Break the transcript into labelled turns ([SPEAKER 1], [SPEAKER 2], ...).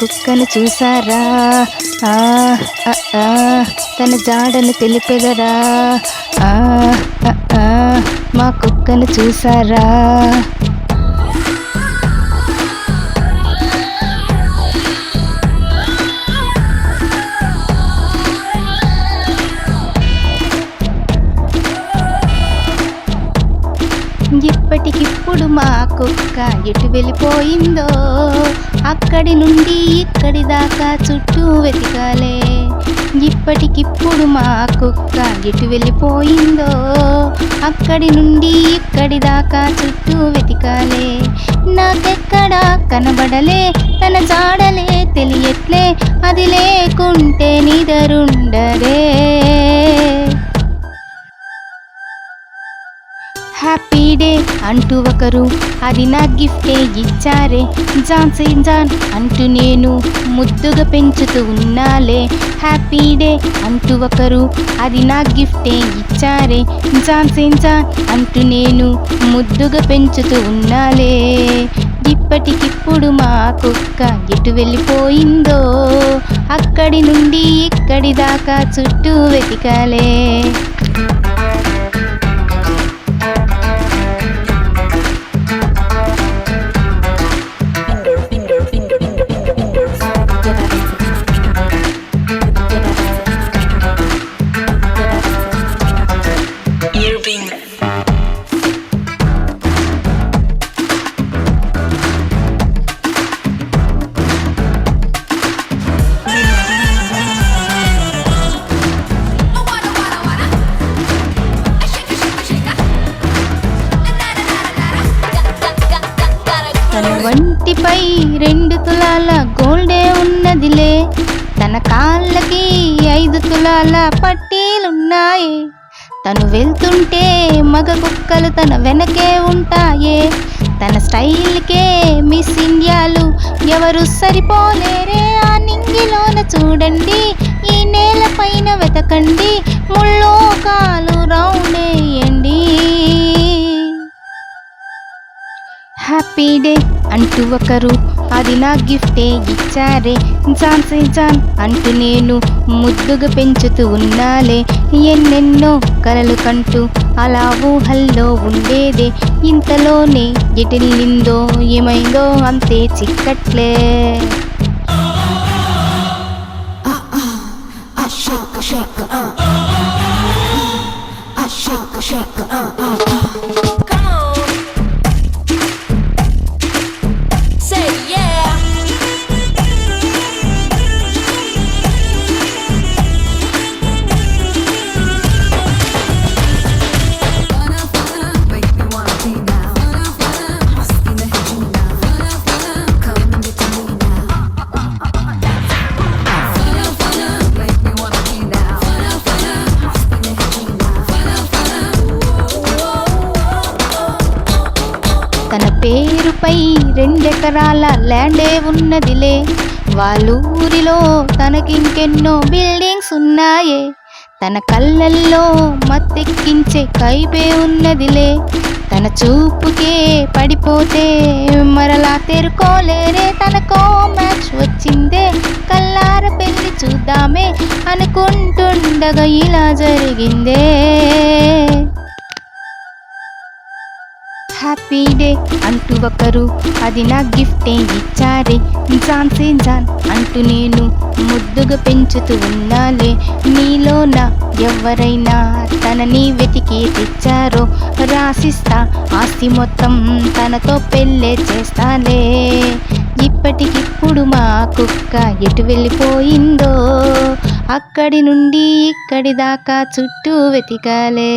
[SPEAKER 1] కుక్కను చూసారా? తన జాడను తెలిపెదరా? మా కుక్కను చూసారా? ఇప్పటికిప్పుడు మా కుక్క ఎటు వెళ్ళిపోయిందో, అక్కడి నుండి ఇక్కడి దాకా చుట్టూ వెతికాలే. ఇప్పటికిప్పుడు మా కుక్క ఎటు వెళ్ళిపోయిందో, అక్కడి నుండి ఇక్కడి దాకా చుట్టూ వెతికాలే. నాకెక్కడా కనబడలే, తన జాడలే తెలియట్లే, అది లేకుంటే నిదరుండదే. హ్యాపీ డే అంటూ ఒకరు అది నా గిఫ్టే ఇచ్చారే. జాన్సీ జాన్ అంటూ నేను ముద్దుగా పెంచుతూ ఉన్నాలే. హ్యాపీ డే అంటూ ఒకరు అది నా గిఫ్టే ఇచ్చారే. జాన్సీ జాన్ అంటూ నేను ముద్దుగా పెంచుతూ ఉన్నాలే. ఇప్పటికిప్పుడు మా కుక్క ఎటు వెళ్ళిపోయిందో, అక్కడి నుండి ఇక్కడి దాకా చుట్టూ వెతికాలే. తన వంటిపై 2 తులాల గోల్డే ఉన్నదిలే. తన కాళ్ళకి 5 తులాల పట్టీలున్నాయి. తను వెళ్తుంటే మగ కుక్కలు తన వెనకే ఉంటాయే. తన స్టైల్కే మిస్ ఇండియాలు ఎవరు సరిపోలేరే. ఆ నింగిలోన చూడండి, ఈ నేల పైన వెతకండి, ముల్లోకాలు రౌండేయండి. హ్యాపీ డే అంటూ ఒకరు అది నా గిఫ్టే ఇచ్చారే. జాన్సీ జాన్ అంటూ నేను ముద్దుగా పెంచుతూ ఉన్నాలే. ఎన్నెన్నో కలలు కంటూ అలా ఊహల్లో ఉండేదే. ఇంతలోనే ఎటెళ్ళిందో ఏమైందో అంతే చిక్కట్లే. తన పేరుపై 2 ఎకరాల ల్యాండే ఉన్నదిలే. వాళ్ళూరిలో తనకింకెన్నో బిల్డింగ్స్ ఉన్నాయే. తన కళ్ళల్లో మత్తెక్కించే కైపే ఉన్నదిలే. తన చూపుకే పడిపోతే మరలా తెరుకోలేరే. తనకో మ్యాచ్ వచ్చిందే, కల్లార పెళ్లి చూద్దామే అనుకుంటుండగా ఇలా జరిగిందే. హ్యాపీ డే అంటూ ఒకరు అది నా గిఫ్టే ఇచ్చారే. జాన్సీ జాన్ అంటూ నేను ముద్దుగా పెంచుతూ ఉన్నాలే. నీలోన ఎవరైనా తనని వెతికి తెచ్చారో, రాసిస్తా ఆస్తి మొత్తం తనతో పెళ్ళే చేస్తాలే. ఇప్పటికిప్పుడు మా కుక్క ఎటు వెళ్ళిపోయిందో, అక్కడి నుండి ఇక్కడి దాకా చుట్టూ వెతికాలే.